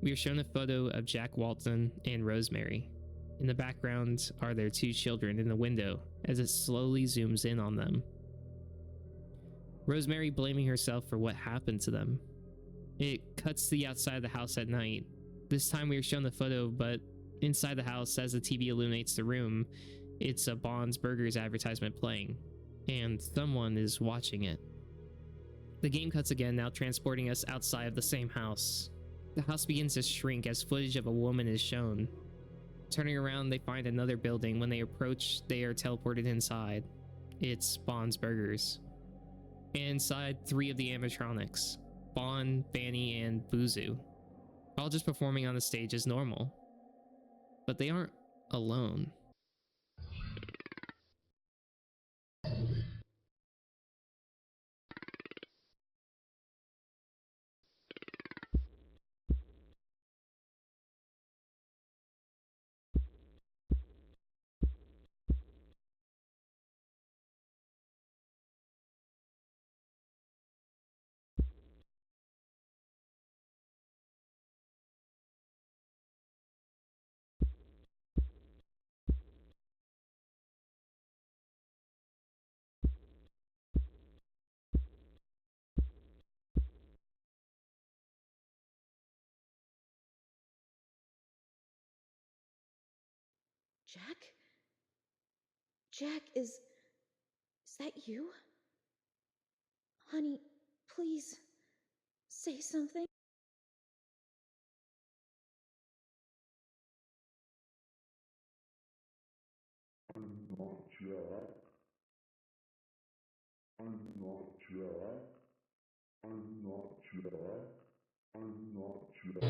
We are shown a photo of Jack Walton and Rosemary. In the background are their two children in the window as it slowly zooms in on them. Rosemary blaming herself for what happened to them. It cuts to the outside of the house at night. This time we are shown the photo, but inside the house, as the TV illuminates the room, it's a Bond's Burgers advertisement playing, and someone is watching it. The game cuts again, now transporting us outside of the same house. The house begins to shrink as footage of a woman is shown. Turning around, they find another building. When they approach, they are teleported inside. It's Bond's Burgers. And inside, 3 of the animatronics, Bond, Banny, and Buzu, all just performing on the stage as normal. But they aren't alone. Jack? Jack, is that you? Honey, please, say something. I'm not Jack. I'm not Jack. I'm not Jack. I'm not Jack.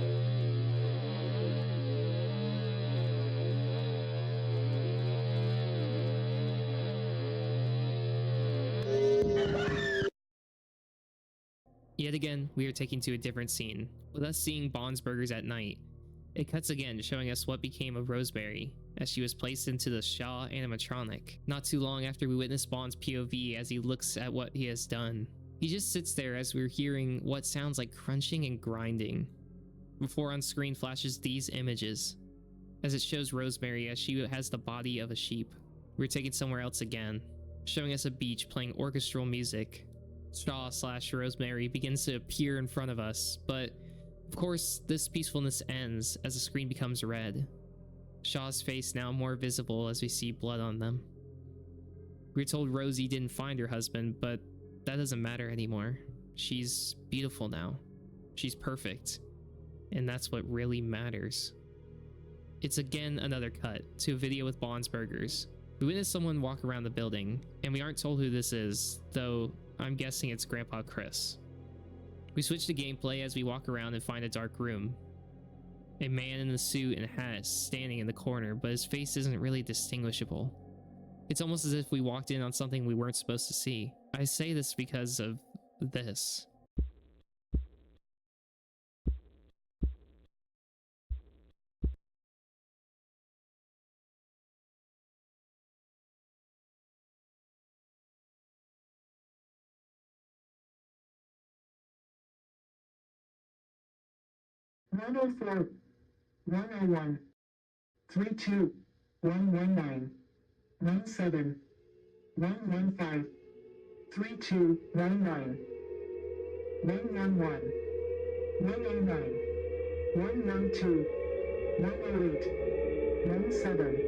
Yet again, we are taken to a different scene, with us seeing Bond's Burgers at night. It cuts again, showing us what became of Rosemary, as she was placed into the Shaw animatronic. Not too long after we witness Bond's POV as he looks at what he has done. He just sits there as we're hearing what sounds like crunching and grinding, before on screen flashes these images, as it shows Rosemary as she has the body of a sheep. We're taken somewhere else again, showing us a beach playing orchestral music. Shaw/Rosemary begins to appear in front of us, but of course this peacefulness ends as the screen becomes red. Shaw's face now more visible as we see blood on them. We're told Rosie didn't find her husband, but that doesn't matter anymore. She's beautiful now. She's perfect. And that's what really matters. It's again another cut to a video with Bond's Burgers. We witness someone walk around the building, and we aren't told who this is, though I'm guessing it's Grandpa Chris. We switch to gameplay as we walk around and find a dark room. A man in a suit and hat is standing in the corner, but his face isn't really distinguishable. It's almost as if we walked in on something we weren't supposed to see. I say this because of this. One 104, 101, 32, 119, 17, 115, 3219, 111, 109, 112, 108, 17,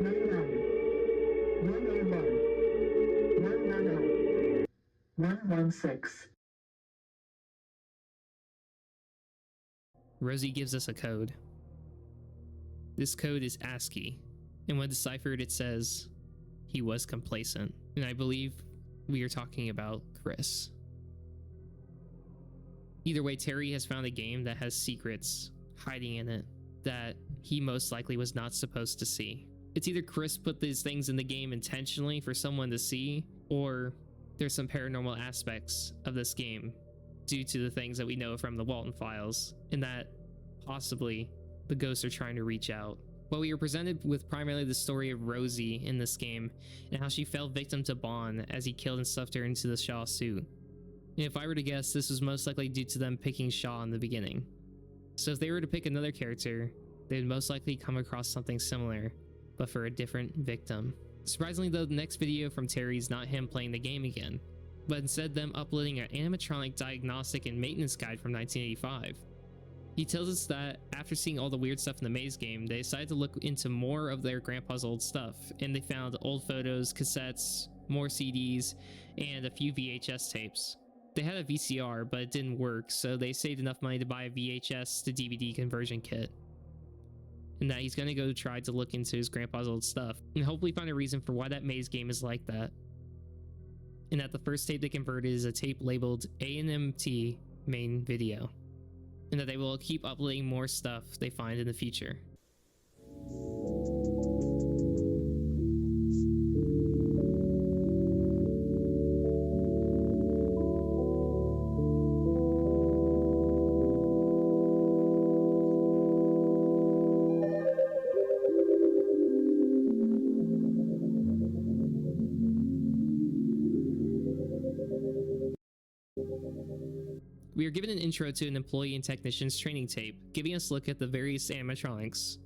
99, 101, 190, 116. Rosie gives us a code. This code is ASCII, and when deciphered it says, he was complacent. And I believe we are talking about Chris. Either way, Terry has found a game that has secrets hiding in it that he most likely was not supposed to see. It's either Chris put these things in the game intentionally for someone to see, or there's some paranormal aspects of this game due to the things that we know from the WALTEN files, and that possibly the ghosts are trying to reach out. But we are presented with primarily the story of Rosie in this game, and how she fell victim to Bond as he killed and stuffed her into the Shaw suit. And if I were to guess, this was most likely due to them picking Shaw in the beginning. So if they were to pick another character, they would most likely come across something similar, but for a different victim. Surprisingly though, the next video from Terry is not him playing the game again, but instead them uploading an animatronic diagnostic and maintenance guide from 1985. He tells us that after seeing all the weird stuff in the maze game, they decided to look into more of their grandpa's old stuff, and they found old photos, cassettes, more CDs, and a few VHS tapes. They had a VCR, but it didn't work, so they saved enough money to buy a VHS to DVD conversion kit. And that he's gonna go try to look into his grandpa's old stuff, and hopefully find a reason for why that maze game is like that. And that the first tape they converted is a tape labeled A&MT main video. And that they will keep uploading more stuff they find in the future. We are given an intro to an employee and technician's training tape, giving us a look at the various animatronics,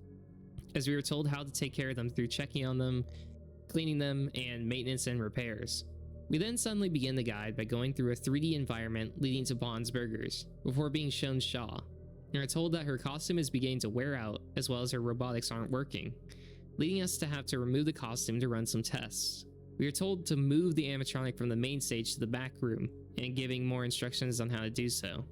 as we were told how to take care of them through checking on them, cleaning them, and maintenance and repairs. We then suddenly begin the guide by going through a 3D environment leading to Bond's Burgers, before being shown Shaw, and are told that her costume is beginning to wear out, as well as her robotics aren't working, leading us to have to remove the costume to run some tests. We are told to move the animatronic from the main stage to the back room, and giving more instructions on how to do so.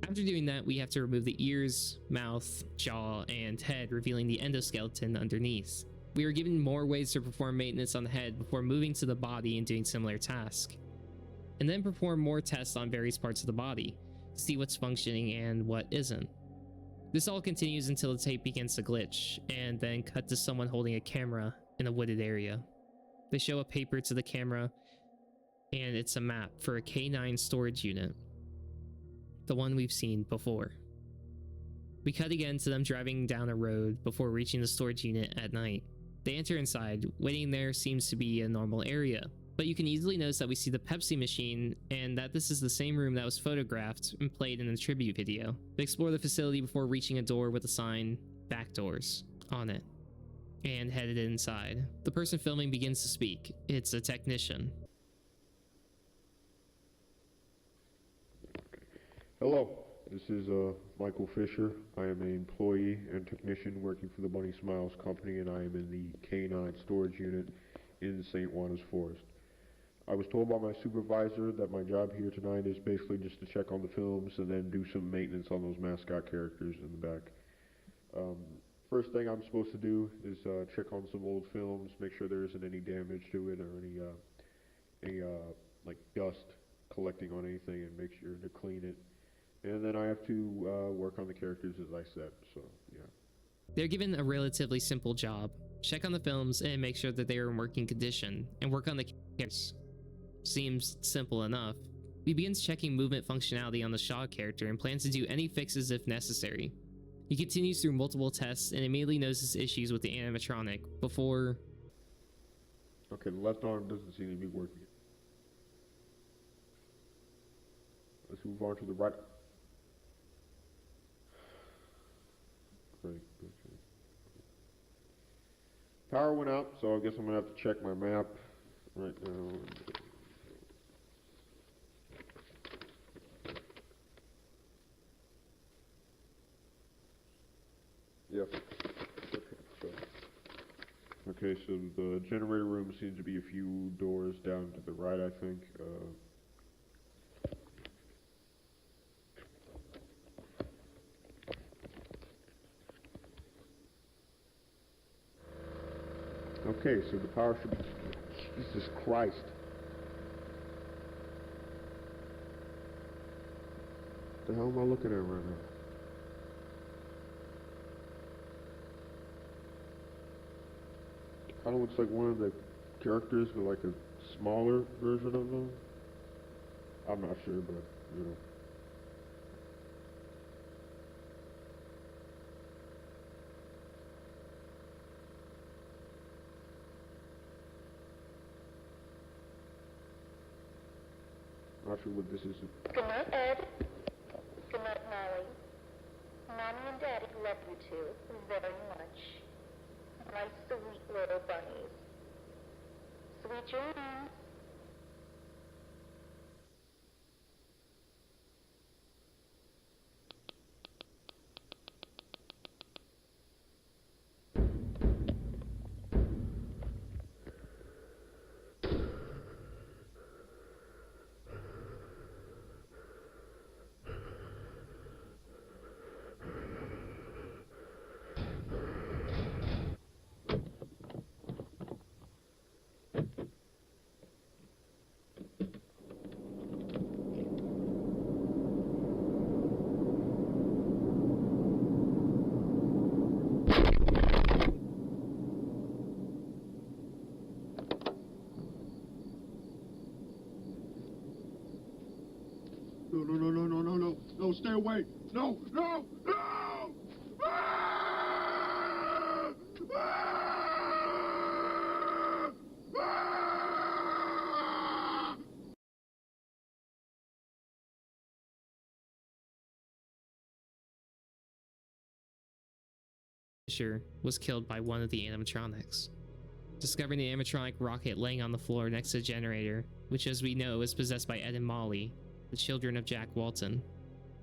After doing that, we have to remove the ears, mouth, jaw, and head, revealing the endoskeleton underneath. We are given more ways to perform maintenance on the head before moving to the body and doing similar tasks, and then perform more tests on various parts of the body to see what's functioning and what isn't. This all continues until the tape begins to glitch, and then cut to someone holding a camera in a wooded area. They show a paper to the camera, and it's a map for a K9 storage unit, the one we've seen before. We cut again to them driving down a road before reaching the storage unit at night. They enter inside. Waiting there seems to be a normal area, but you can easily notice that we see the Pepsi machine and that this is the same room that was photographed and played in the tribute video. They explore the facility before reaching a door with a sign, "Back Doors," on it, and headed inside. The person filming begins to speak. It's a technician. Hello, this is Michael Fisher. I am an employee and technician working for the Bunny Smiles Company, and I am in the K9 storage unit in St. Juana's Forest. I was told by my supervisor that my job here tonight is basically just to check on the films and then do some maintenance on those mascot characters in the back. First thing I'm supposed to do is check on some old films, make sure there isn't any damage to it or any like dust collecting on anything, and make sure to clean it. And then I have to work on the characters as I said, so yeah. They're given a relatively simple job. Check on the films and make sure that they are in working condition, and work on the characters. Seems simple enough. He begins checking movement functionality on the Shaw character and plans to do any fixes if necessary. He continues through multiple tests and immediately notices issues with the animatronic before... Okay, the left arm doesn't seem to be working. Let's move on to the right. Great. Okay. Power went out, so I guess I'm gonna have to check my map right now. Yep. Okay, so the generator room seems to be a few doors down to the right, I think. Okay, so the power should be... Jesus Christ. What the hell am I looking at right now? Kind of looks like one of the characters, but like a smaller version of them. I'm not sure, but, you know. Not sure what this is. Good night, Ed. Good night, Molly. Mommy and Daddy love you too, very much. My sweet little bunnies. Sweet dreams. No, stay away! No! No! No! Ah! Ah! Ah! Fisher was killed by one of the animatronics. Discovering the animatronic rocket laying on the floor next to the generator, which as we know is possessed by Ed and Molly, the children of Jack Walton.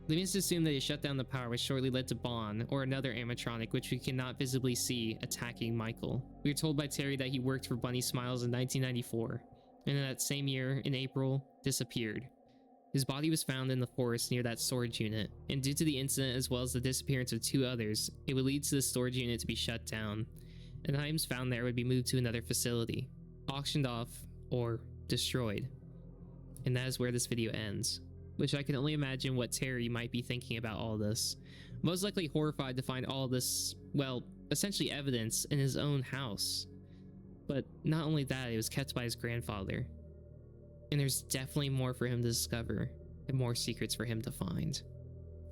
Leading us to assume that he shut down the power, which shortly led to Bond, or another animatronic which we cannot visibly see, attacking Michael. We are told by Terry that he worked for Bunny Smiles in 1994, and in that same year, in April, disappeared. His body was found in the forest near that storage unit, and due to the incident as well as the disappearance of two others, it would lead to the storage unit to be shut down, and the items found there would be moved to another facility, auctioned off, or destroyed. And that is where this video ends, which I can only imagine what Terry might be thinking about all this. Most likely horrified to find all this, well, essentially evidence in his own house. But not only that, it was kept by his grandfather. And there's definitely more for him to discover, and more secrets for him to find.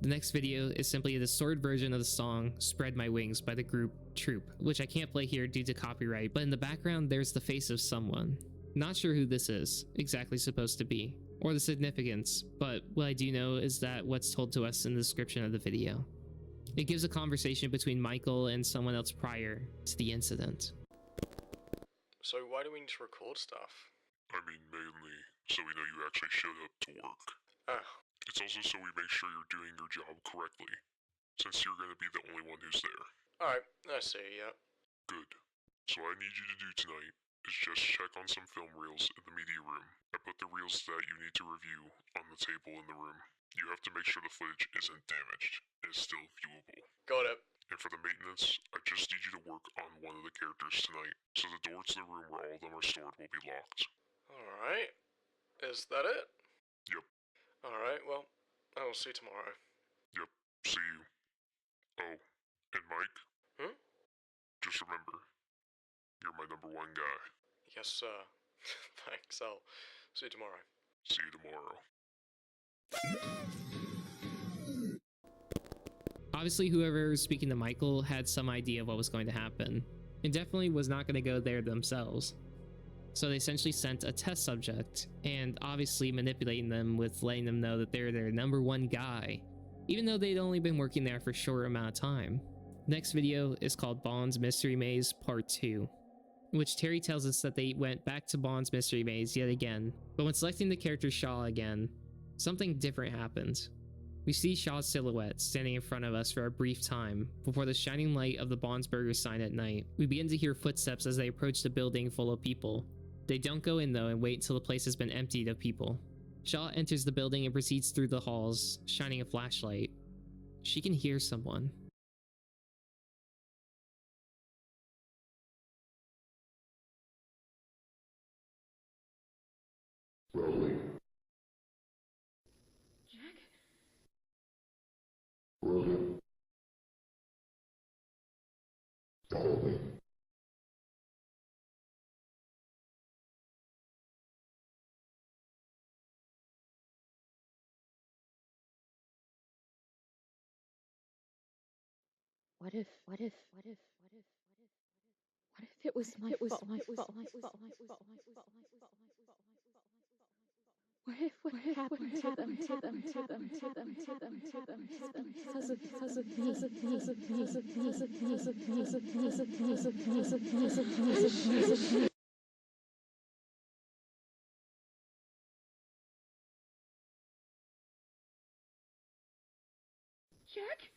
The next video is simply a distorted version of the song Spread My Wings by the group Troop, which I can't play here due to copyright, but in the background there's the face of someone. Not sure who this is exactly supposed to be, or the significance, but what I do know is that what's told to us in the description of the video. It gives a conversation between Michael and someone else prior to the incident. So why do we need to record stuff? I mean, mainly so we know you actually showed up to work. Ah, It's also so we make sure you're doing your job correctly, since you're going to be the only one who's there. alright, I see, yeah. Good. So what I need you to do tonight is just check on some film reels in the media room. I put the reels that you need to review on the table in the room. You have to make sure the footage isn't damaged and is still viewable. Got it. And for the maintenance, I just need you to work on one of the characters tonight, so the door to the room where all of them are stored will be locked. Alright. Is that it? Yep. Alright, well, I will see you tomorrow. Yep, see you. Oh, and Mike? Hmm? Just remember, you're my number one guy. Yes, sir. Thanks, I'll see you tomorrow. See you tomorrow. Obviously, whoever was speaking to Michael had some idea of what was going to happen, and definitely was not going to go there themselves. So they essentially sent a test subject, and obviously manipulating them with letting them know that they're their number one guy, even though they'd only been working there for a short amount of time. Next video is called Bond's Mystery Maze Part 2, in which Terry tells us that they went back to Bond's Mystery Maze yet again, but when selecting the character Shaw again, something different happened. We see Shaw's silhouette standing in front of us for a brief time before the shining light of the Bond's Burger sign at night. We begin to hear footsteps as they approach the building full of people. They don't go in though and wait until the place has been emptied of people. Shaw enters the building and proceeds through the halls, shining a flashlight. She can hear someone. Rolling. Jack? Rolling. Rolling. What if it was my fault? what happened to them because of me. Jack?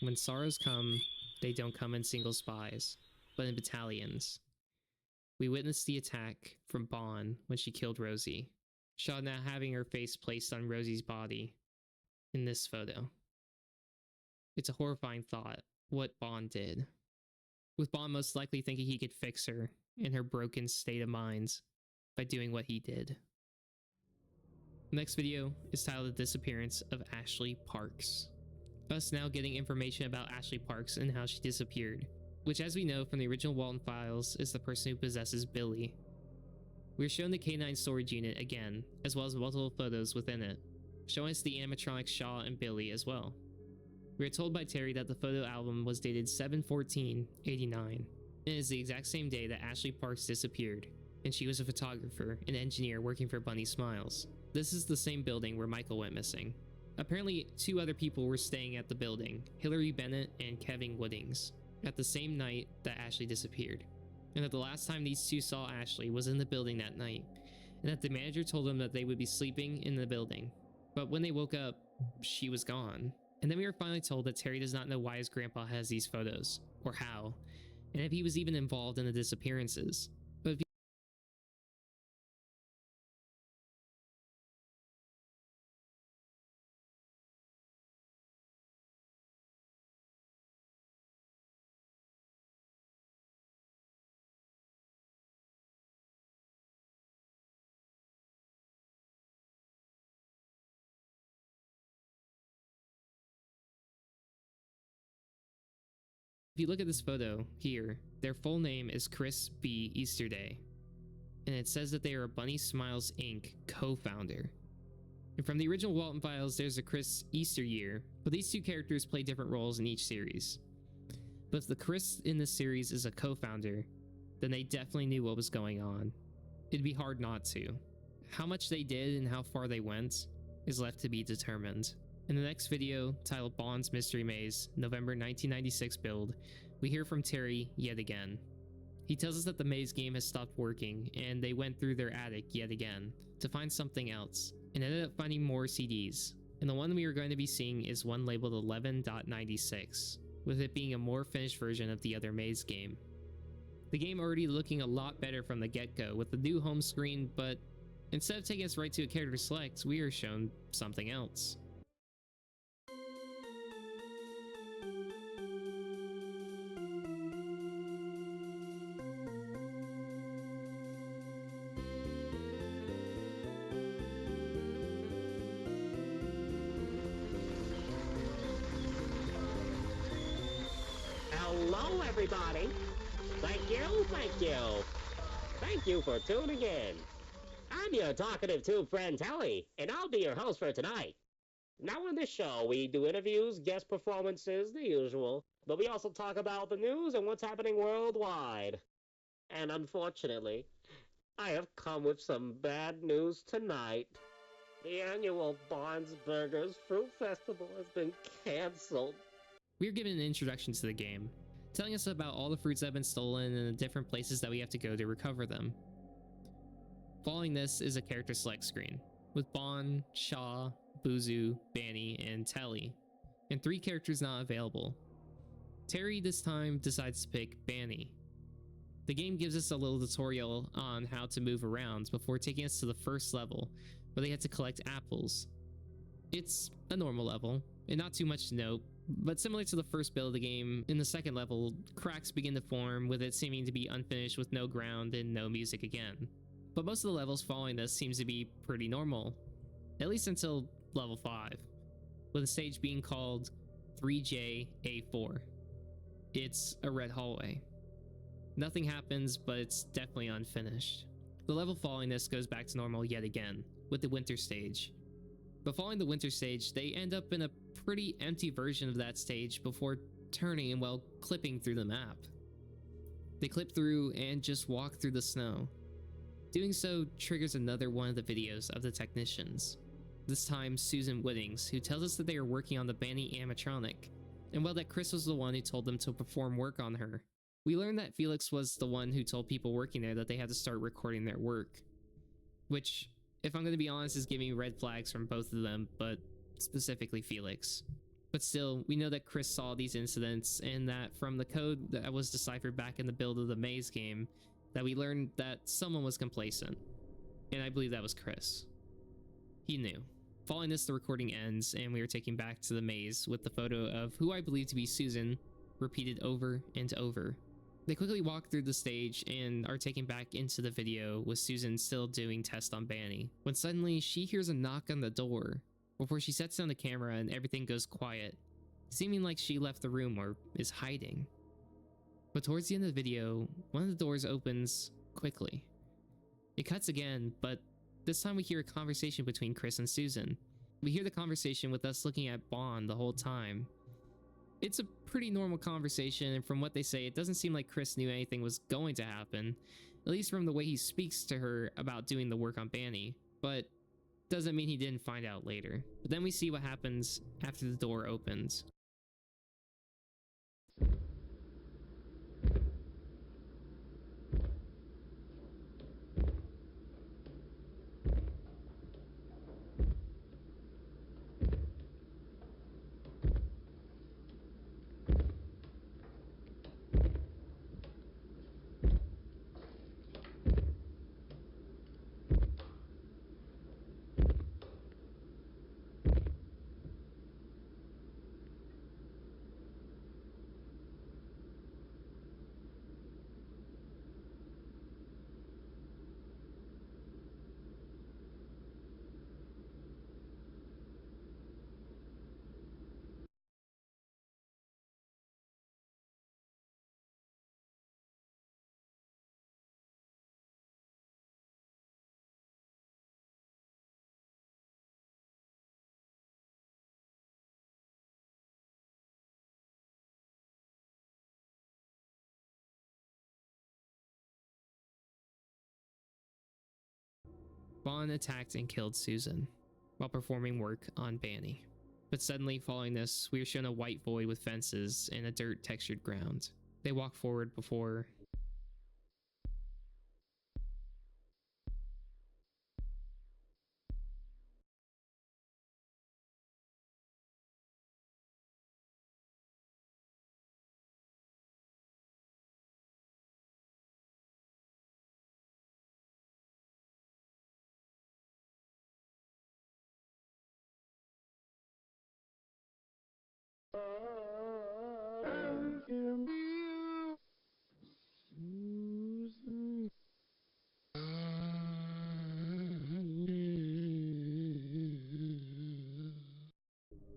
When sorrows come, they don't come in single spies, but in battalions. We witnessed the attack from Bond when she killed Rosie, Shaw now having her face placed on Rosie's body in this photo. It's a horrifying thought, what Bond did, with Bond most likely thinking he could fix her in her broken state of mind by doing what he did. The next video is titled The Disappearance of Ashley Parks. Us now getting information about Ashley Parks and how she disappeared, which as we know from the original Walton Files is the person who possesses Billy. We're shown the K9 storage unit again, as well as multiple photos within it, showing us the animatronics Shaw and Billy as well. We are told by Terry that the photo album was dated 7/14/89, and it is the exact same day that Ashley Parks disappeared, and she was a photographer and engineer working for Bunny Smiles. This is the same building where Michael went missing. Apparently, 2 other people were staying at the building, Hillary Bennett and Kevin Woodings, at the same night that Ashley disappeared, and that the last time these 2 saw Ashley was in the building that night, and that the manager told them that they would be sleeping in the building. But when they woke up, she was gone. And then we were finally told that Terry does not know why his grandpa has these photos, or how, and if he was even involved in the disappearances. But if you look at this photo here, their full name is Chris B. Easterday, and it says that they are a Bunny Smiles Inc. co-founder. And from the original Walton Files, there's a Chris Easteryear, but these 2 characters play different roles in each series. But if the Chris in this series is a co-founder, then they definitely knew what was going on. It'd be hard not to. How much they did and how far they went is left to be determined. In the next video, titled Bond's Mystery Maze, November 1996 build, we hear from Terry yet again. He tells us that the maze game has stopped working, and they went through their attic yet again to find something else, and ended up finding more CDs. And the one we are going to be seeing is one labeled 11.96, with it being a more finished version of the other maze game. The game already looking a lot better from the get-go with the new home screen, but instead of taking us right to a character select, we are shown something else. Hello, everybody. Thank you. Thank you for tuning in. I'm your talkative tube friend, Telly, and I'll be your host for tonight. Now on this show, we do interviews, guest performances, the usual, but we also talk about the news and what's happening worldwide. And unfortunately, I have come with some bad news tonight. The annual Barnes Burgers Fruit Festival has been canceled. We are given an introduction to the game, telling us about all the fruits that have been stolen and the different places that we have to go to recover them. Following this is a character select screen, with Bond, Shaw, Buzu, Banny, and Telly, and 3 characters not available. Terry this time decides to pick Banny. The game gives us a little tutorial on how to move around before taking us to the first level, where they had to collect apples. It's a normal level, and not too much to note, but similar to the first build of the game, in the second level, cracks begin to form, with it seeming to be unfinished with no ground and no music again. But most of the levels following this seems to be pretty normal, at least until level 5, with a stage being called 3J-A4. It's a red hallway. Nothing happens, but it's definitely unfinished. The level following this goes back to normal yet again, with the winter stage. But following the winter stage, they end up in a pretty empty version of that stage before turning and, well, clipping through the map. They clip through and just walk through the snow. Doing so triggers another one of the videos of the technicians. This time, Susan Whittings, who tells us that they are working on the Banny animatronic, and well, that Chris was the one who told them to perform work on her. We learned that Felix was the one who told people working there that they had to start recording their work. Which, if I'm going to be honest, is giving me red flags from both of them, but specifically Felix. But still, we know that Chris saw these incidents, and that from the code that was deciphered back in the build of the maze game, that we learned that someone was complacent. And I believe that was Chris. He knew. Following this, the recording ends, and we are taken back to the maze with the photo of who I believe to be Susan, repeated over and over. They quickly walk through the stage and are taken back into the video with Susan still doing tests on Banny, when suddenly she hears a knock on the door before she sets down the camera and everything goes quiet, seeming like she left the room or is hiding. But towards the end of the video, one of the doors opens quickly. It cuts again, but this time we hear a conversation between Chris and Susan. We hear the conversation with us looking at Bond the whole time. It's a pretty normal conversation, and from what they say, it doesn't seem like Chris knew anything was going to happen, at least from the way he speaks to her about doing the work on Banny, but doesn't mean he didn't find out later. But then we see what happens after the door opens. Bond attacked and killed Susan while performing work on Banny. But suddenly, following this, we are shown a white void with fences and a dirt textured ground. They walk forward before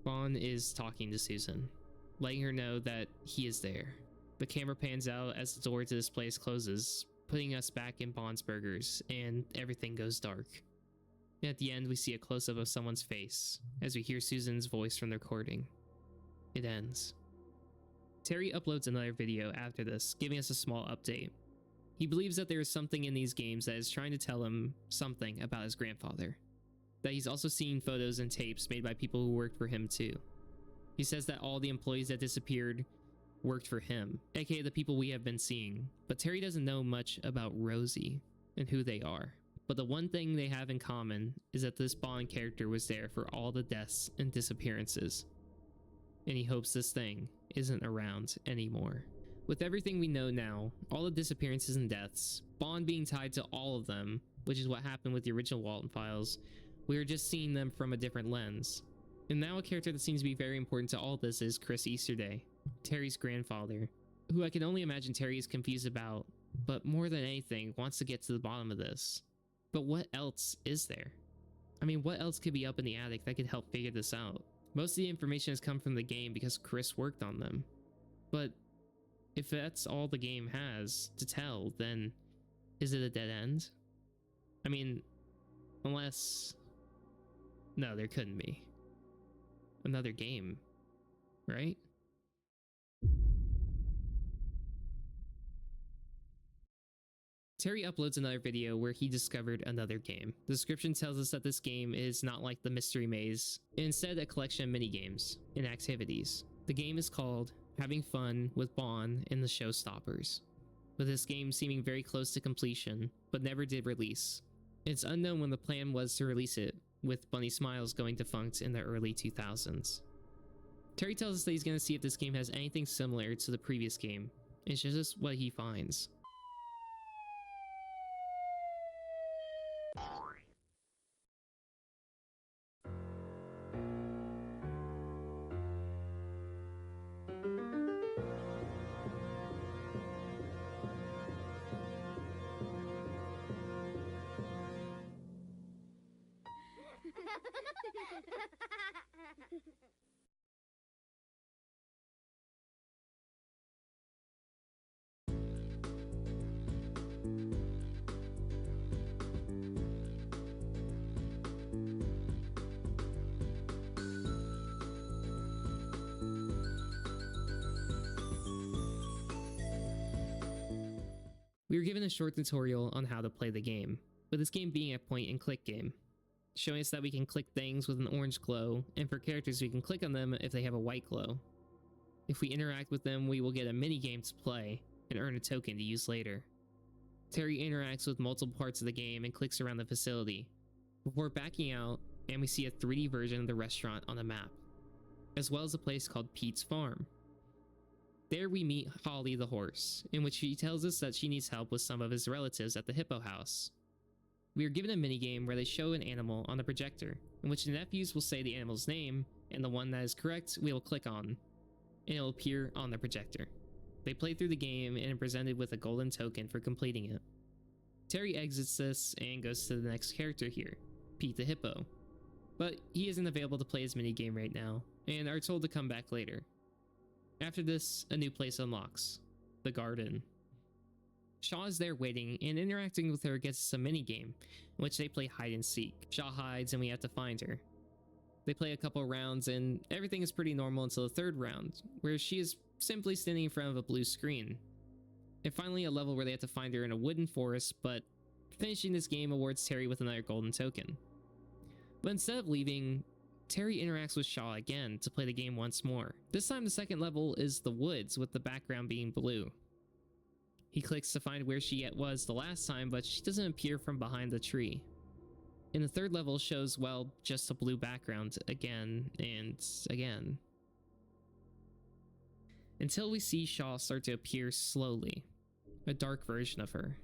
Bond is talking to Susan, letting her know that he is there. The camera pans out as the door to this place closes, putting us back in Bond's Burgers, and everything goes dark. And at the end, we see a close-up of someone's face as we hear Susan's voice from the recording. It ends. Terry uploads another video after this, giving us a small update. He believes that there is something in these games that is trying to tell him something about his grandfather. That he's also seen photos and tapes made by people who worked for him too. He says that all the employees that disappeared worked for him, aka the people we have been seeing, but Terry doesn't know much about Rosie and who they are. But the one thing they have in common is that this Bond character was there for all the deaths and disappearances. And he hopes this thing isn't around anymore. With everything we know now, all the disappearances and deaths, Bond being tied to all of them, which is what happened with the original Walton Files, we are just seeing them from a different lens. And now a character that seems to be very important to all this is Chris Easterday, Terry's grandfather, who I can only imagine Terry is confused about, but more than anything wants to get to the bottom of this. But what else is there? I mean, what else could be up in the attic that could help figure this out? Most of the information has come from the game because Chris worked on them. But if that's all the game has to tell, then is it a dead end? I mean, unless... No, there couldn't be. Another game, right? Terry uploads another video where he discovered another game. The description tells us that this game is not like the Mystery Maze, instead a collection of mini-games and activities. The game is called Having Fun with Bond and the Showstoppers, with this game seeming very close to completion, but never did release. It's unknown when the plan was to release it, with Bunny Smiles going defunct in the early 2000s. Terry tells us that he's going to see if this game has anything similar to the previous game. It's just what he finds. We were given a short tutorial on how to play the game, with this game being a point-and-click game, showing us that we can click things with an orange glow, and for characters we can click on them if they have a white glow. If we interact with them, we will get a mini-game to play, and earn a token to use later. Terry interacts with multiple parts of the game and clicks around the facility, before backing out, and we see a 3D version of the restaurant on the map, as well as a place called Pete's Farm. There we meet Holly the horse, in which she tells us that she needs help with some of his relatives at the Hippo House. We are given a minigame where they show an animal on the projector, in which the nephews will say the animal's name, and the one that is correct we will click on, and it will appear on the projector. They play through the game and are presented with a golden token for completing it. Terry exits this and goes to the next character here, Pete the Hippo. But he isn't available to play his minigame right now, and are told to come back later. After this, a new place unlocks, the garden. Shaw is there waiting, and interacting with her gets us a minigame, in which they play hide and seek. Shaw hides and we have to find her. They play a couple rounds and everything is pretty normal until the third round, where she is simply standing in front of a blue screen. And finally a level where they have to find her in a wooden forest, but finishing this game awards Terry with another golden token. But instead of leaving, Terry interacts with Shaw again to play the game once more. This time the second level is the woods with the background being blue. He clicks to find where she was the last time, but she doesn't appear from behind the tree. And the third level shows, well, just a blue background again and again. Until we see Shaw start to appear slowly, a dark version of her.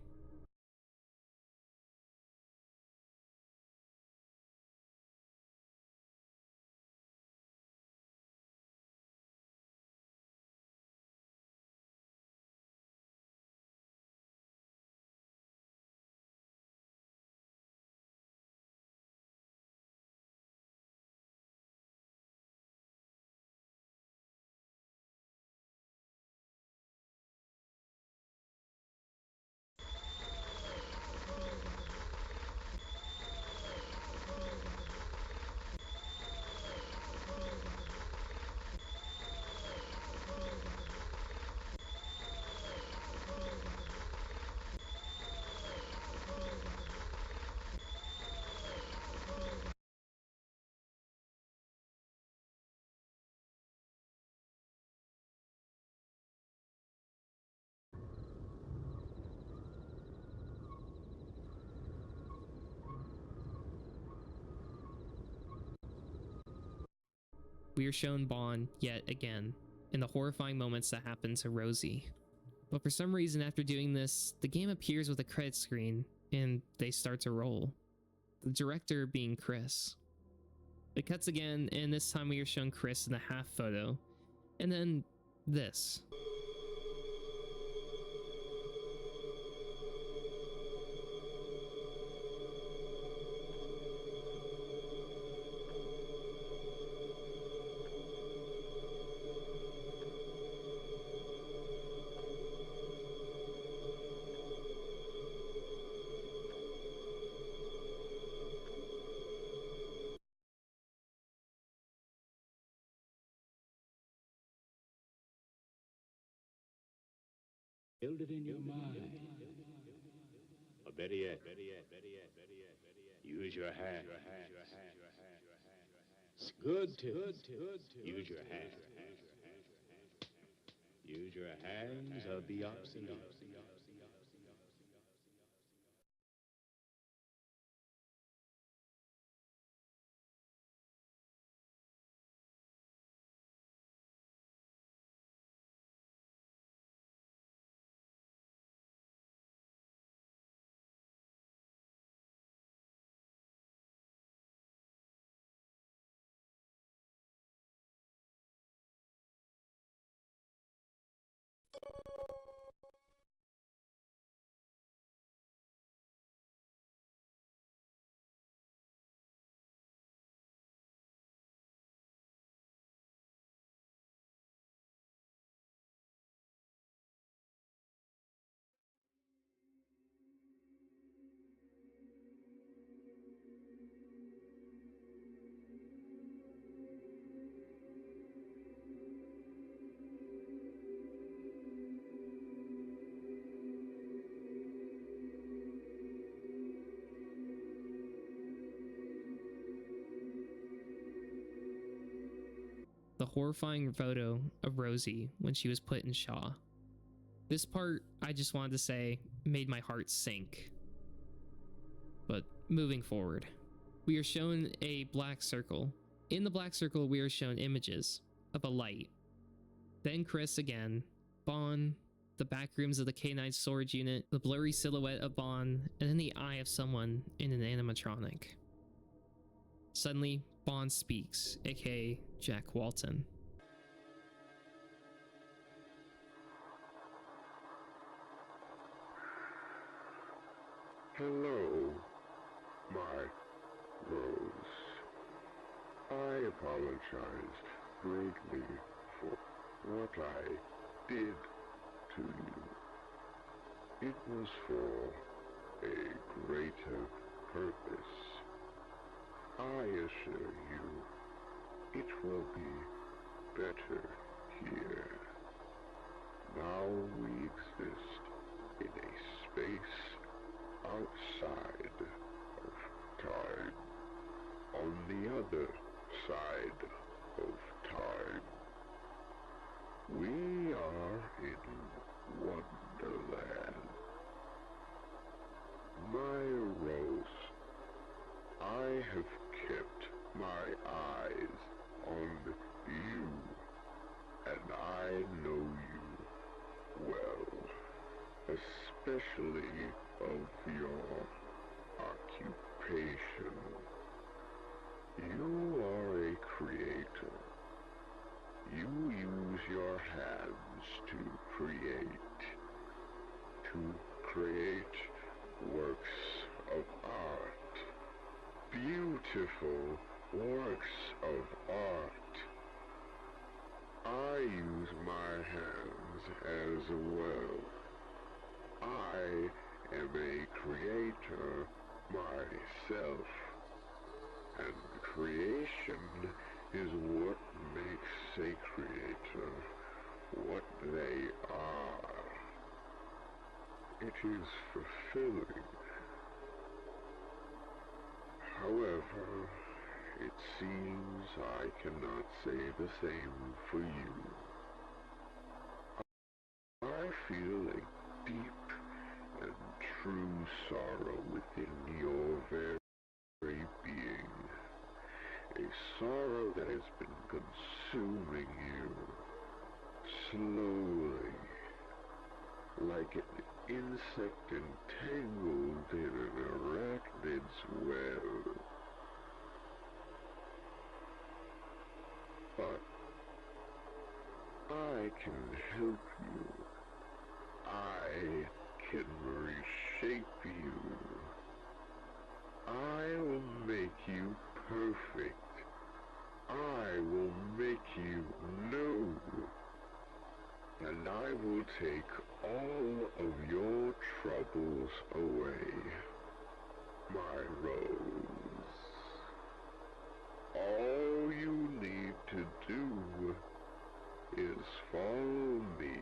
We are shown Bond yet again, in the horrifying moments that happen to Rosie. But for some reason, after doing this, the game appears with a credit screen and they start to roll. The director being Chris. It cuts again, and this time we are shown Chris in a half photo. And then this. Build it in your mind. Or better yet, use your hand. It's good to use your hand. Use your hands or be obsolete. The horrifying photo of Rosie when she was put in Shaw. This part, I just wanted to say, made my heart sink. But moving forward, we are shown a black circle. In the black circle, we are shown images of a light. Then Chris again, Bond, the back rooms of the K9 storage unit, the blurry silhouette of Bond, and then the eye of someone in an animatronic. Suddenly, Bond speaks, aka Jack Walton. Hello, my Rose. I apologize greatly for what I did to you. It was for a greater purpose. I assure you, it will be better here. Now we exist in a space outside of time, on the other side of time. We are in Wonderland. My Rose, I have kept my eyes on you, and I know you well, especially of your occupation. You are a creator. You use your hands to create works of art. Beautiful works of art. I use my hands as well. I am a creator myself, and creation is what makes a creator what they are. It is fulfilling. However, it seems I cannot say the same for you. I feel a deep and true sorrow within your very being. A sorrow that has been consuming you slowly. like an insect entangled in an arachnid's web. But I can help you. I can reshape you. I'll make you perfect. I will make you new. And I will take all of your troubles away, my rose. All you need to do is follow me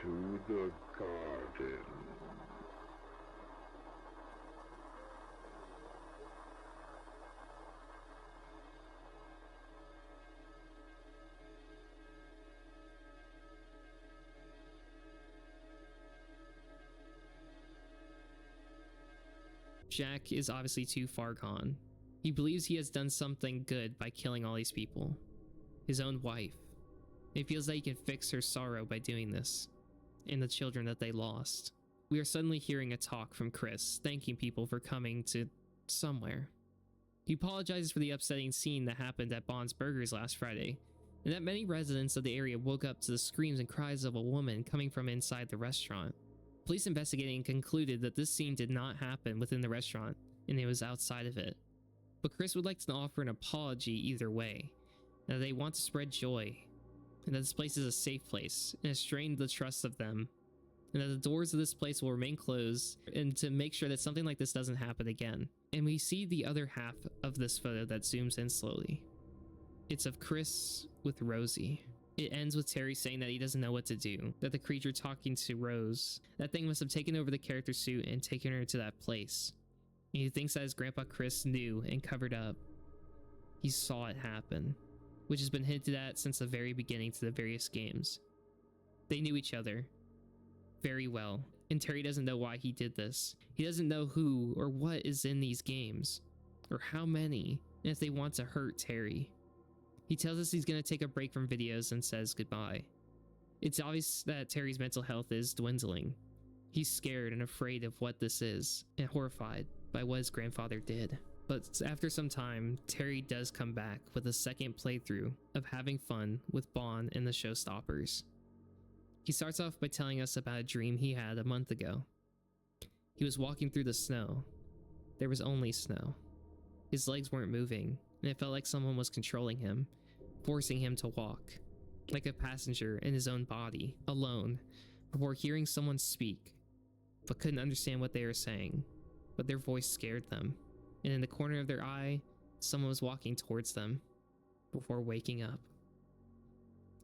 to the garden. Jack is obviously too far gone. He believes he has done something good by killing all these people. His own wife. He feels that he can fix her sorrow by doing this, and the children that they lost. We are suddenly hearing a talk from Chris, thanking people for coming to somewhere. He apologizes for the upsetting scene that happened at Bond's Burgers last Friday, and that many residents of the area woke up to the screams and cries of a woman coming from inside the restaurant. Police investigating concluded that this scene did not happen within the restaurant, and it was outside of it. But Chris would like to offer an apology either way, and that they want to spread joy, and that this place is a safe place, and has strained the trust of them, and that the doors of this place will remain closed, and to make sure that something like this doesn't happen again. And we see the other half of this photo that zooms in slowly. It's of Chris with Rosie. It ends with Terry saying that he doesn't know what to do, that the creature talking to Rose, that thing must have taken over the character suit and taken her to that place. And he thinks that his grandpa Chris knew and covered up. He saw it happen, which has been hinted at since the very beginning to the various games. They knew each other very well, and Terry doesn't know why he did this. He doesn't know who or what is in these games, or how many, and if they want to hurt Terry. He tells us he's going to take a break from videos and says goodbye. It's obvious that Terry's mental health is dwindling. He's scared and afraid of what this is, and horrified by what his grandfather did. But after some time, Terry does come back with a second playthrough of having fun with Bond and the Showstoppers. He starts off by telling us about a dream he had a month ago. He was walking through the snow. There was only snow. His legs weren't moving, and it felt like someone was controlling him, forcing him to walk, like a passenger in his own body, alone, before hearing someone speak, but couldn't understand what they were saying, but their voice scared them, and in the corner of their eye, someone was walking towards them, before waking up.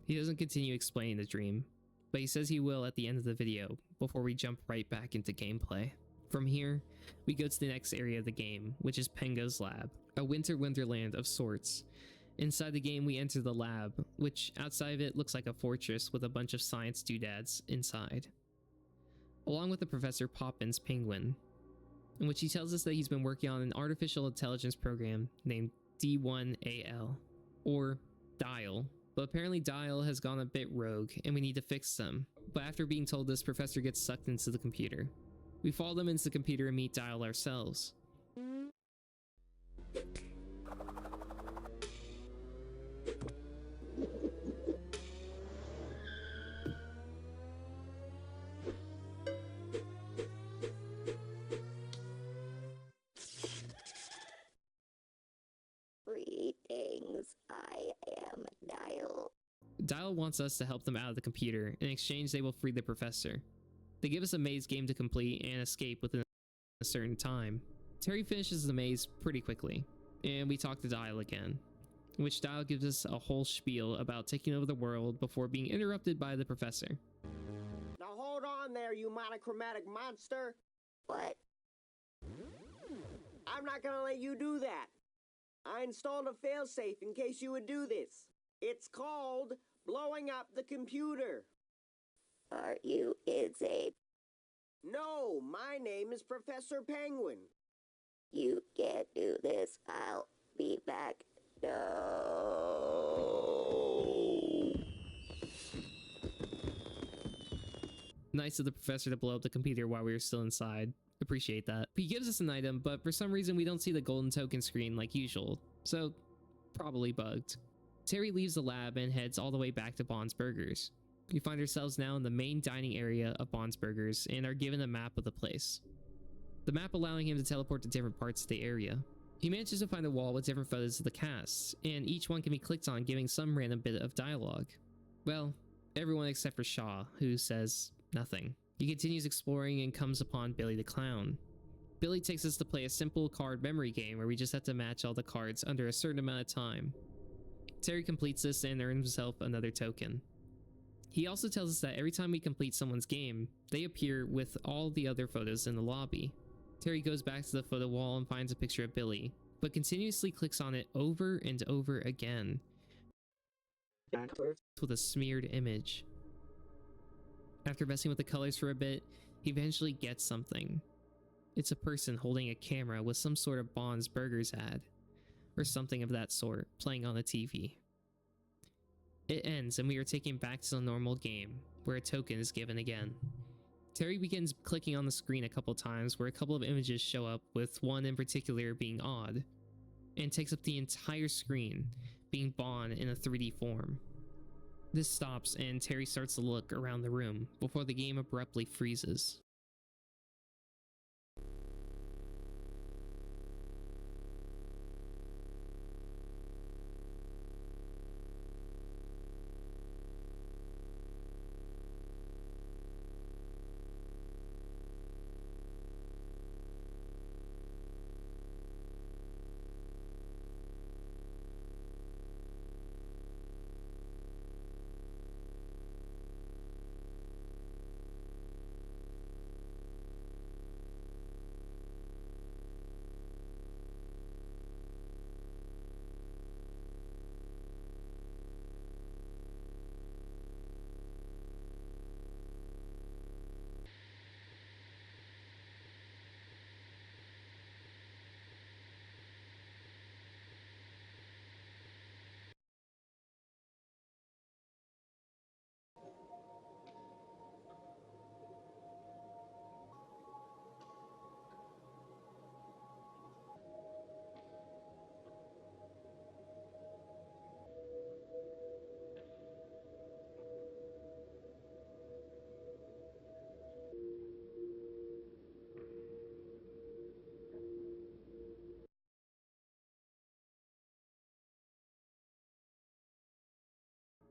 He doesn't continue explaining the dream, but he says he will at the end of the video, before we jump right back into gameplay. From here, we go to the next area of the game, which is Pengo's lab, a winter wonderland of sorts. Inside the game, we enter the lab, which outside of it looks like a fortress with a bunch of science doodads inside, along with the Professor Poppins penguin, in which he tells us that he's been working on an artificial intelligence program named D1AL, or Dial. But apparently Dial has gone a bit rogue, and we need to fix them. But after being told this, Professor gets sucked into the computer. We follow them into the computer and meet Dial ourselves. Greetings, I am Dial. Dial wants us to help them out of the computer. In exchange, they will free the professor. They give us a maze game to complete and escape within a certain time. Terry finishes the maze pretty quickly, and we talk to Dial again, in which Dial gives us a whole spiel about taking over the world before being interrupted by the professor. Now hold on there, you monochromatic monster! What? I'm not gonna let you do that! I installed a failsafe in case you would do this. It's called blowing up the computer. Are you insane? No, my name is Professor Penguin. You can't do this. I'll be back. No. Nice of the professor to blow up the computer while we were still inside. Appreciate that. He gives us an item, but for some reason we don't see the golden token screen like usual, so probably bugged. Terry leaves the lab and heads all the way back to Bond's Burgers. We find ourselves now in the main dining area of Bond's Burgers and are given a map of the place. The map allowing him to teleport to different parts of the area. He manages to find a wall with different photos of the cast, and each one can be clicked on, giving some random bit of dialogue. Well, everyone except for Shaw, who says nothing. He continues exploring and comes upon Billy the Clown. Billy takes us to play a simple card memory game where we just have to match all the cards under a certain amount of time. Terry completes this and earns himself another token. He also tells us that every time we complete someone's game, they appear with all the other photos in the lobby. Terry goes back to the photo wall and finds a picture of Billy, but continuously clicks on it over and over again with a smeared image. After messing with the colors for a bit, he eventually gets something. It's a person holding a camera with some sort of Bond's Burgers ad, or something of that sort, playing on the TV. It ends and we are taken back to the normal game, where a token is given again. Terry begins clicking on the screen a couple times where a couple of images show up, with one in particular being odd, and takes up the entire screen, being Bond in a 3D form. This stops and Terry starts to look around the room before the game abruptly freezes.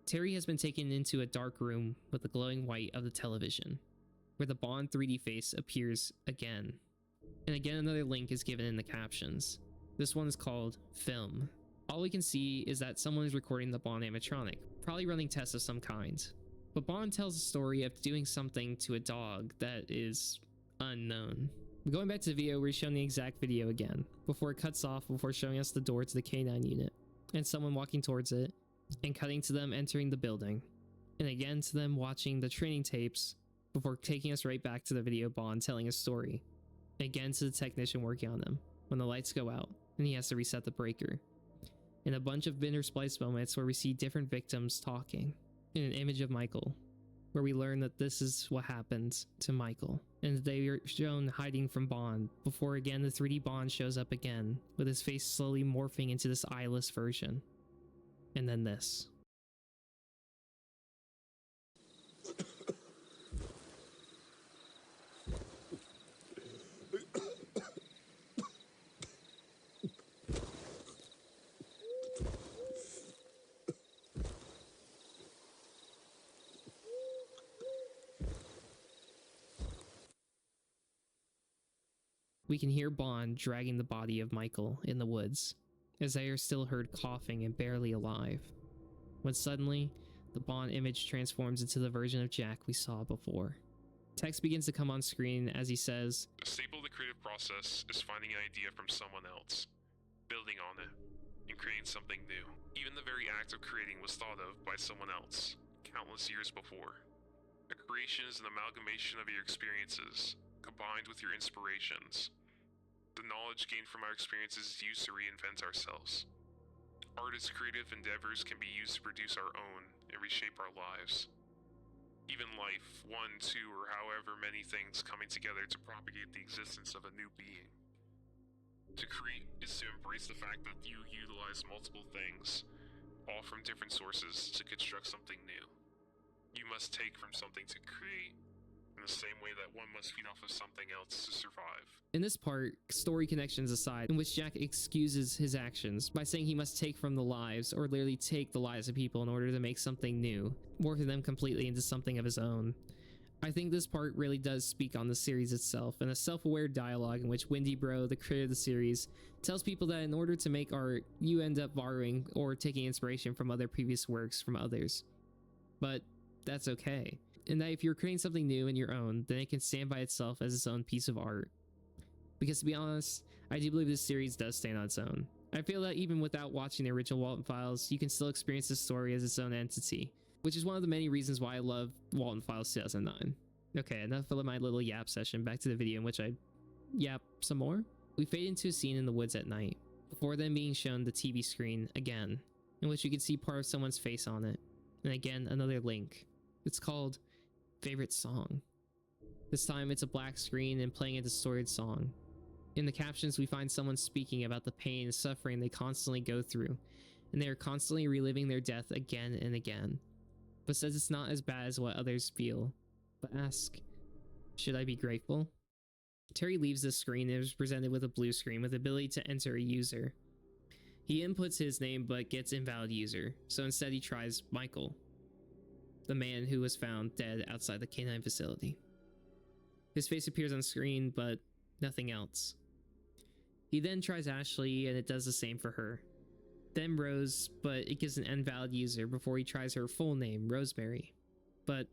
Terry has been taken into a dark room with the glowing white of the television, where the Bond 3D face appears again. And again another link is given in the captions. This one is called Film. All we can see is that someone is recording the Bond animatronic, probably running tests of some kind. But Bond tells a story of doing something to a dog that is unknown. Going back to the video, we're shown the exact video again, before it cuts off before showing us the door to the K9 unit, and someone walking towards it, and cutting to them entering the building, and again to them watching the training tapes before taking us right back to the video Bond telling a story, again to the technician working on them when the lights go out and he has to reset the breaker, and a bunch of intersplice moments where we see different victims talking, and an image of Michael where we learn that this is what happened to Michael, and they are shown hiding from Bond before again the 3D Bond shows up again with his face slowly morphing into this eyeless version. And then this. We can hear Bond dragging the body of Michael in the woods, as they are still heard coughing and barely alive, when suddenly, the Bond image transforms into the version of Jack we saw before. Text begins to come on screen as he says, A staple of the creative process is finding an idea from someone else, building on it, and creating something new. Even the very act of creating was thought of by someone else, countless years before. A creation is an amalgamation of your experiences, combined with your inspirations. The knowledge gained from our experiences is used to reinvent ourselves. Art as creative endeavors can be used to produce our own and reshape our lives. even life, one, two, or however many things coming together to propagate the existence of a new being. To create is to embrace the fact that you utilize multiple things, all from different sources, to construct something new. You must take from something to create, in the same way that one must feed off of something else to survive. In this part, story connections aside, in which Jack excuses his actions by saying he must take from the lives, or literally take the lives of people in order to make something new, morph them completely into something of his own. I think this part really does speak on the series itself, and a self-aware dialogue in which Windy Bro, the creator of the series, tells people that in order to make art, you end up borrowing or taking inspiration from other previous works from others. But that's okay. And that if you're creating something new in your own, then it can stand by itself as its own piece of art. Because to be honest, I do believe this series does stand on its own. I feel that even without watching the original Walton Files, you can still experience this story as its own entity, which is one of the many reasons why I love Walton Files 2009. Okay, enough of my little yap session, back to the video in which I yap some more. We fade into a scene in the woods at night, before then being shown the TV screen again, in which you can see part of someone's face on it, and again another link. It's called Favorite Song. This time it's a black screen and playing a distorted song. In the captions we find someone speaking about the pain and suffering they constantly go through, and they are constantly reliving their death again and again, but says it's not as bad as what others feel, but ask, should I be grateful? Terry leaves the screen and is presented with a blue screen with the ability to enter a user. He inputs his name but gets invalid user, so instead he tries Michael, the man who was found dead outside the canine facility. His face appears on screen, but nothing else. He then tries Ashley, and it does the same for her. Then Rose, but it gives an invalid user before he tries her full name, Rosemary. But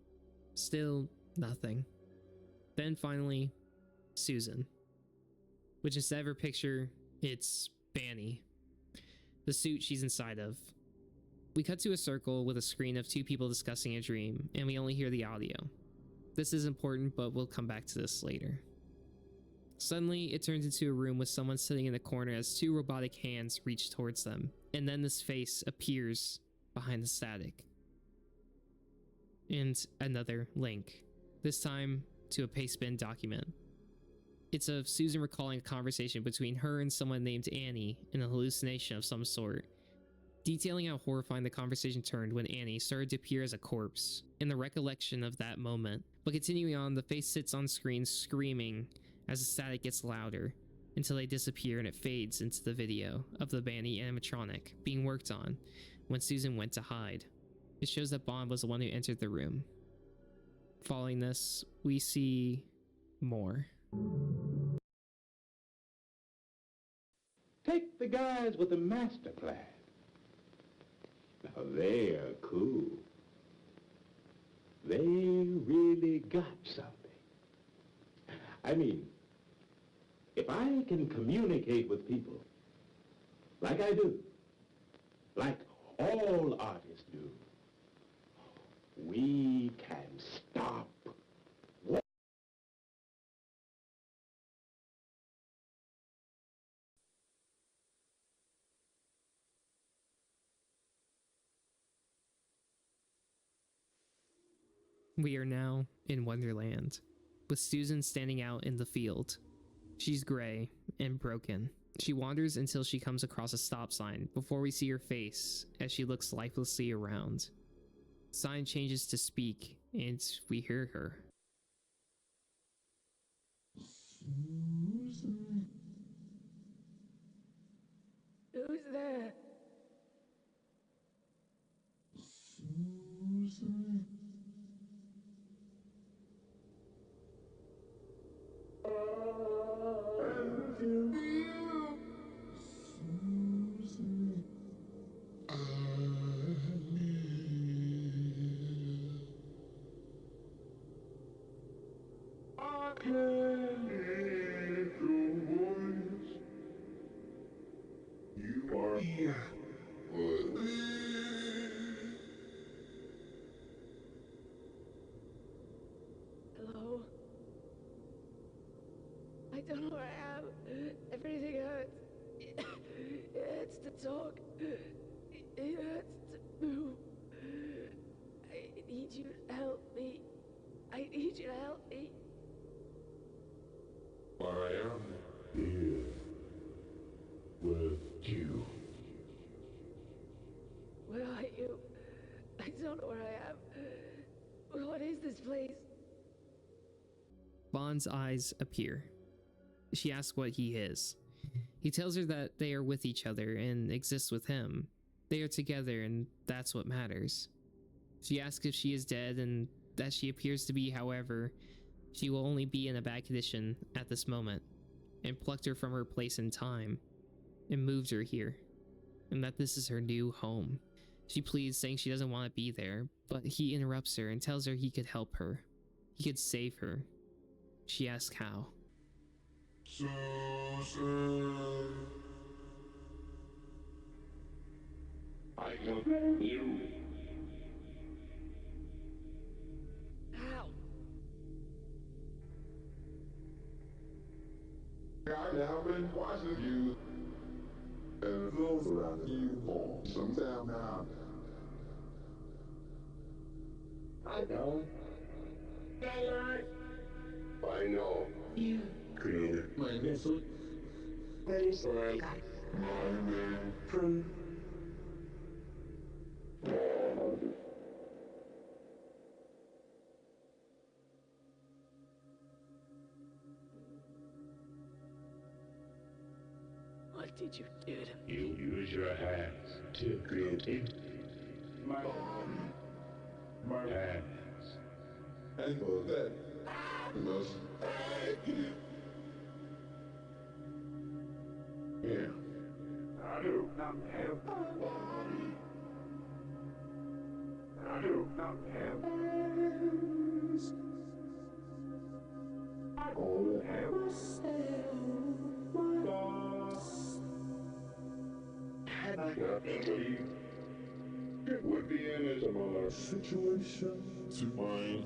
still nothing. Then finally, Susan. Which instead of her picture, it's Banny, the suit she's inside of. We cut to a circle with a screen of two people discussing a dream, and we only hear the audio. This is important, but we'll come back to this later. Suddenly, it turns into a room with someone sitting in the corner as two robotic hands reach towards them, and then this face appears behind the static. And another link, this time to a pastebin document. It's of Susan recalling a conversation between her and someone named Annie in a hallucination of some sort, detailing how horrifying the conversation turned when Annie started to appear as a corpse, in the recollection of that moment. But continuing on, the face sits on screen screaming as the static gets louder, until they disappear and it fades into the video of the Banny animatronic being worked on when Susan went to hide. It shows that Bond was the one who entered the room. Following this, we see more. Take the guys with the master class. Now they're cool. They really got something. I mean, if I can communicate with people like I do, like all artists do, we can stop. We are now in Wonderland, with Susan standing out in the field. She's gray and broken. She wanders until she comes across a stop sign before we see her face as she looks lifelessly around. The sign changes to speak, and we hear her. Susan. Who's there? Susan. Susan. I can hear your voice. You are here. Hello? I don't know where I am. Everything hurts. It hurts to talk. It hurts to move. I need you to help me. Where are you? I don't know where I am. What is this place? Bond's eyes appear. She asks what he is. He tells her that they are with each other and exist with him. They are together and that's what matters. She asks if she is dead and that she appears to be, however, she will only be in a bad condition at this moment, and plucked her from her place in time and moved her here, and that this is her new home. She pleads, saying she doesn't want to be there, but he interrupts her and tells her he could help her. He could save her. She asks how. I can you. How? I have been watching you and those around you for some time now. I know. I know. You created my vessel. Very sorry. My name. From What did you do to me? you use your hands to create it. My hands. And for that, I must thank you. Yeah. I do not have a body. I do not have hands. I only have my boss. Had I not believed, it would be in a similar situation to mine.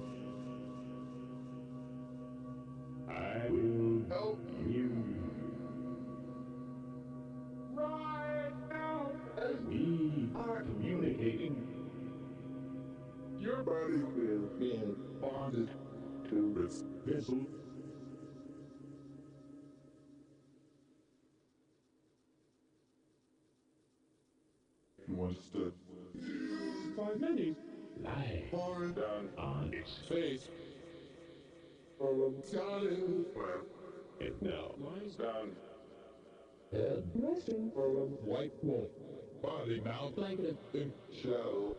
I will help you. Right now, as we are communicating, Your body is being bonded to this vessel. You understood? By many lie Pouring down on its face, from a garden plant. it now lies Down head resting from a white wolf, body now blanketed in shadow.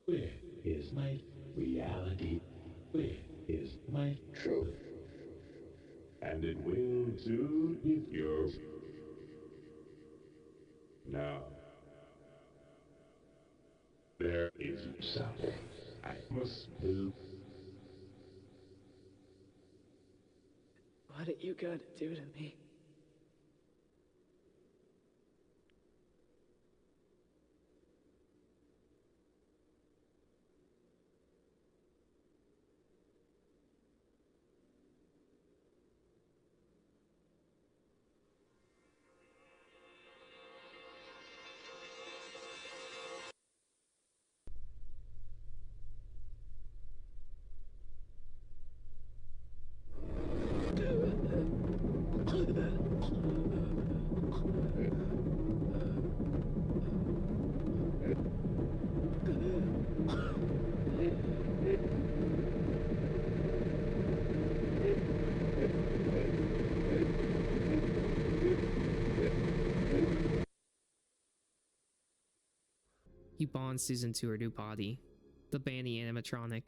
where is my reality? Where is my truth? And it will soon be yours. Now, there is something I must do. What are you gonna do to me? He bonds Susan to her new body, the Banny animatronic.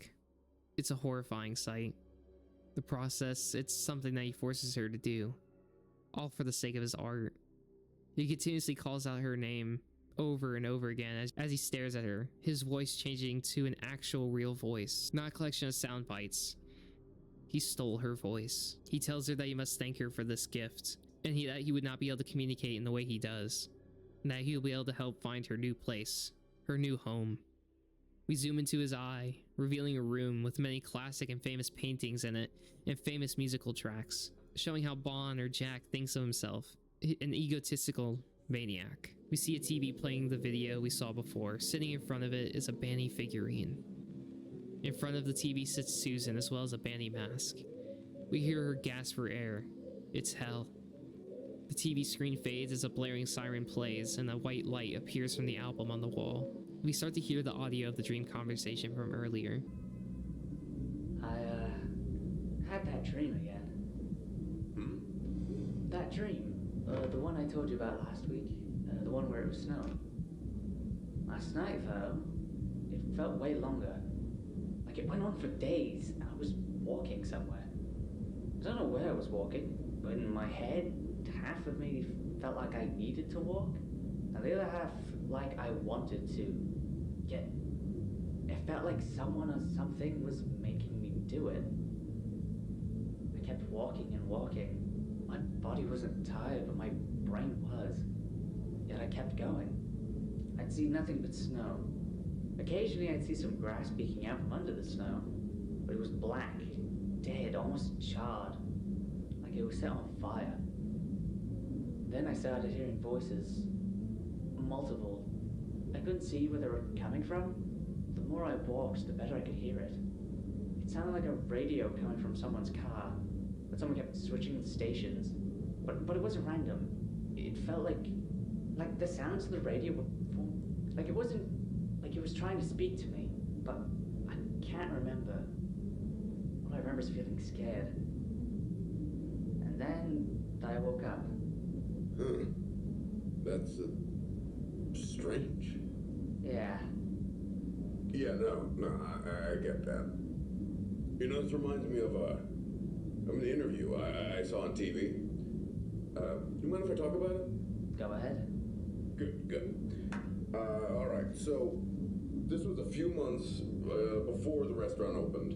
It's a horrifying sight. The process, it's something that he forces her to do, all for the sake of his art. He continuously calls out her name over and over again as he stares at her, his voice changing to an actual real voice, not a collection of sound bites. He stole her voice. He tells her that he must thank her for this gift, and that he would not be able to communicate in the way he does, and that he will be able to help find her new place, her new home. We zoom into his eye, revealing a room with many classic and famous paintings in it, and famous musical tracks, showing how Bond or Jack thinks of himself, an egotistical maniac. We see a TV playing the video we saw before. Sitting in front of it is a Banny figurine. In front of the TV sits Susan, as well as a Banny mask. We hear her gasp for air. It's hell. The TV screen fades as a blaring siren plays and a white light appears from the album on the wall. We start to hear the audio of the dream conversation from earlier. I had that dream again. That dream, the one I told you about last week, the one where it was snowing. Last night, though, it felt way longer. Like it went on for days, and I was walking somewhere. I don't know where I was walking, but in my head, half of me felt like I needed to walk, and the other half like I wanted to. Yet, it felt like someone or something was making me do it. I kept walking and walking. My body wasn't tired, but my brain was. Yet I kept going. I'd see nothing but snow. Occasionally I'd see some grass peeking out from under the snow, but it was black, dead, almost charred, like it was set on fire. Then I started hearing voices. Multiple. I couldn't see where they were coming from. The more I walked, the better I could hear it. It sounded like a radio coming from someone's car, but someone kept switching the stations. But it wasn't random. It felt like the sounds of the radio were like it wasn't like it was trying to speak to me, but I can't remember. All I remember is feeling scared. And then I woke up. That's strange. Yeah. Yeah, no, I get that. You know, this reminds me of an interview I saw on TV. You mind if I talk about it? Go ahead. Good. All right, so this was a few months before the restaurant opened.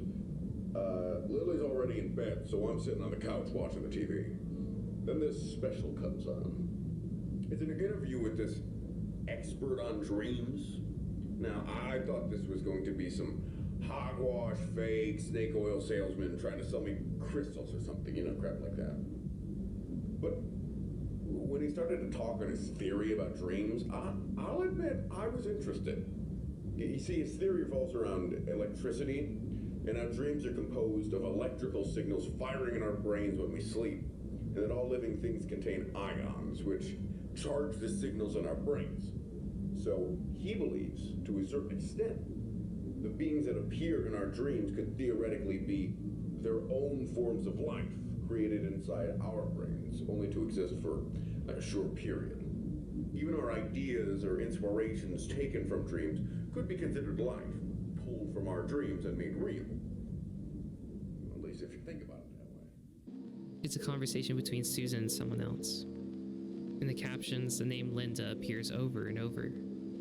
Lily's already in bed, so I'm sitting on the couch watching the TV. Then this special comes on. It's an interview with this expert on dreams. Now, I thought this was going to be some hogwash, fake, snake oil salesman trying to sell me crystals or something, you know, crap like that. But when he started to talk on his theory about dreams, I'll admit I was interested. You see, his theory revolves around electricity, and how dreams are composed of electrical signals firing in our brains when we sleep, and that all living things contain ions, which charge the signals in our brains. So he believes, to a certain extent, the beings that appear in our dreams could theoretically be their own forms of life created inside our brains, only to exist for like a short period. Even our ideas or inspirations taken from dreams could be considered life, pulled from our dreams and made real. At least if you think about it that way. It's a conversation between Susan and someone else. In the captions, the name Linda appears over and over.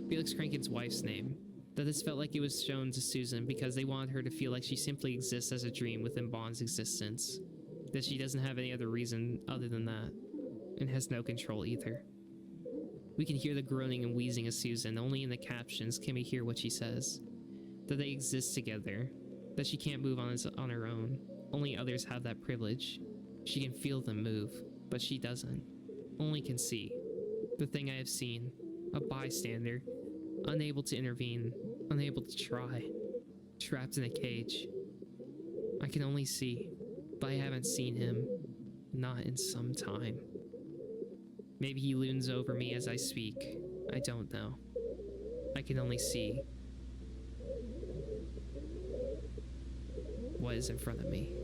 Felix Kranken's wife's name. That this felt like it was shown to Susan because they wanted her to feel like she simply exists as a dream within Bond's existence. That she doesn't have any other reason other than that, and has no control either. We can hear the groaning and wheezing of Susan. Only in the captions can we hear what she says. That they exist together. That she can't move on her own. Only others have that privilege. She can feel them move, but she doesn't. Only can see. The thing I have seen. A bystander. Unable to intervene. Unable to try. Trapped in a cage. I can only see, but I haven't seen him. Not in some time. Maybe he looms over me as I speak. I don't know. I can only see what is in front of me.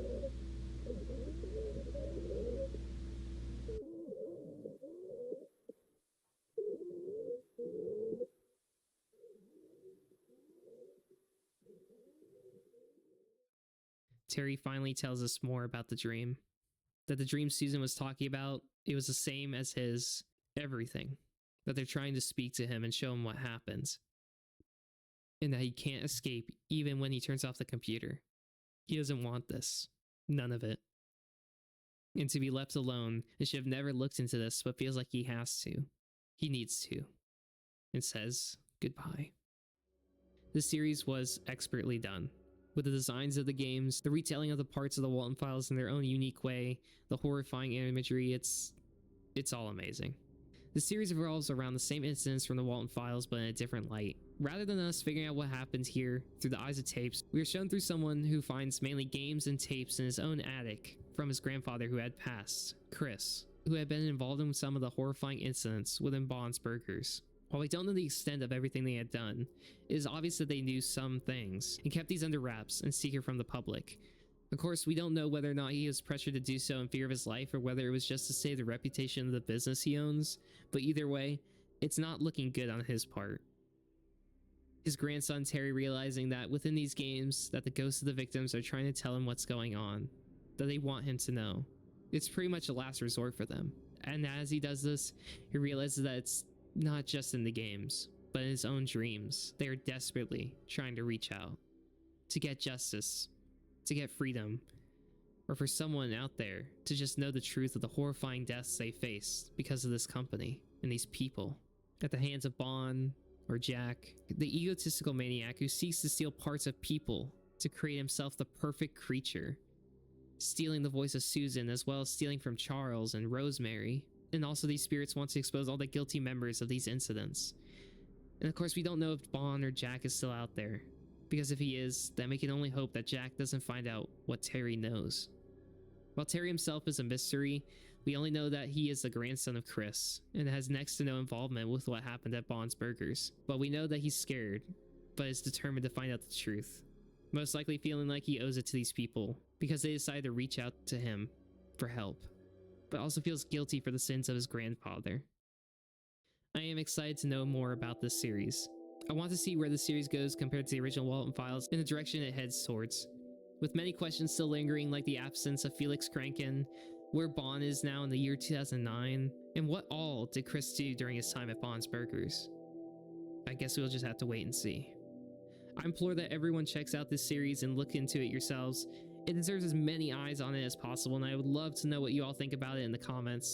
Terry finally tells us more about the dream. That the dream Susan was talking about, it was the same as his everything. That they're trying to speak to him and show him what happens. And that he can't escape even when he turns off the computer. He doesn't want this. None of it. And to be left alone, he should have never looked into this, but feels like he has to. He needs to. And says goodbye. This series was expertly done. With the designs of the games, the retelling of the parts of the Walton Files in their own unique way, the horrifying imagery, it's all amazing. The series revolves around the same incidents from the Walton Files, but in a different light. Rather than us figuring out what happened here through the eyes of tapes, we are shown through someone who finds mainly games and tapes in his own attic from his grandfather who had passed, Chris. who had been involved in some of the horrifying incidents within Bond's Burgers. While we don't know the extent of everything they had done, it is obvious that they knew some things and kept these under wraps and secret from the public. Of course, we don't know whether or not he was pressured to do so in fear of his life or whether it was just to save the reputation of the business he owns, but either way, it's not looking good on his part. His grandson Terry realizing that within these games that the ghosts of the victims are trying to tell him what's going on, that they want him to know. It's pretty much a last resort for them. And as he does this, he realizes that it's not just in the games, but in his own dreams. They are desperately trying to reach out, to get justice, to get freedom, or for someone out there to just know the truth of the horrifying deaths they face because of this company and these people. At the hands of Bond or Jack, the egotistical maniac who seeks to steal parts of people to create himself the perfect creature, stealing the voice of Susan as well as stealing from Charles and Rosemary. And also these spirits want to expose all the guilty members of these incidents. And of course we don't know if Bond or Jack is still out there, because if he is, then we can only hope that Jack doesn't find out what Terry knows. While Terry himself is a mystery, we only know that he is the grandson of Chris and has next to no involvement with what happened at Bond's Burgers. But we know that he's scared, but is determined to find out the truth. Most likely feeling like he owes it to these people because they decided to reach out to him for help, but also feels guilty for the sins of his grandfather. I am excited to know more about this series. I want to see where the series goes compared to the original Walton Files and the direction it heads towards. With many questions still lingering, like the absence of Felix Kranken, where Bond is now in the year 2009, and what all did Chris do during his time at Bond's Burgers? I guess we'll just have to wait and see. I implore that everyone checks out this series and look into it yourselves. It deserves as many eyes on it as possible, and I would love to know what you all think about it in the comments.